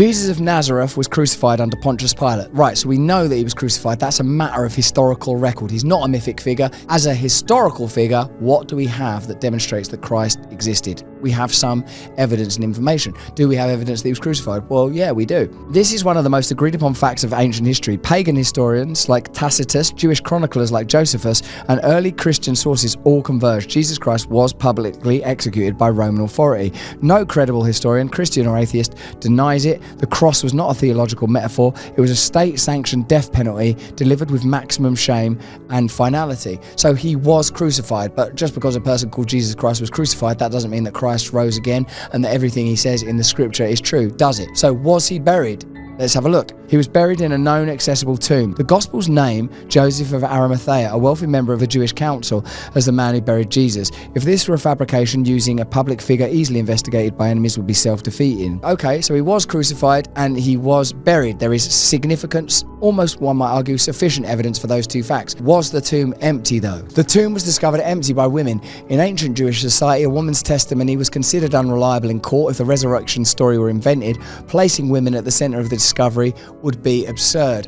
Jesus of Nazareth was crucified under Pontius Pilate. Right, so we know that he was crucified. That's a matter of historical record. He's not a mythic figure. As a historical figure, what do we have that demonstrates that Christ existed? We have some evidence and information. Do we have evidence that he was crucified? Well, yeah, we do. This is one of the most agreed upon facts of ancient history. Pagan historians like Tacitus, Jewish chroniclers like Josephus, and early Christian sources all converge. Jesus Christ was publicly executed by Roman authority. No credible historian, Christian or atheist, denies it. The cross was not a theological metaphor. It was a state-sanctioned death penalty delivered with maximum shame and finality. So he was crucified, but just because a person called Jesus Christ was crucified, that doesn't mean that Christ rose again and that everything he says in the scripture is true, does it? So was he buried? Let's have a look. He was buried in a known accessible tomb. The Gospels name Joseph of Arimathea, a wealthy member of the Jewish council, as the man who buried Jesus. If this were a fabrication using a public figure easily investigated by enemies would be self-defeating. Okay, so he was crucified and he was buried. There is significance, almost one might argue sufficient evidence for those two facts. Was the tomb empty though? The tomb was discovered empty by women. In ancient Jewish society, a woman's testimony was considered unreliable in court if the resurrection story were invented. Placing women at the center of the discovery would be absurd.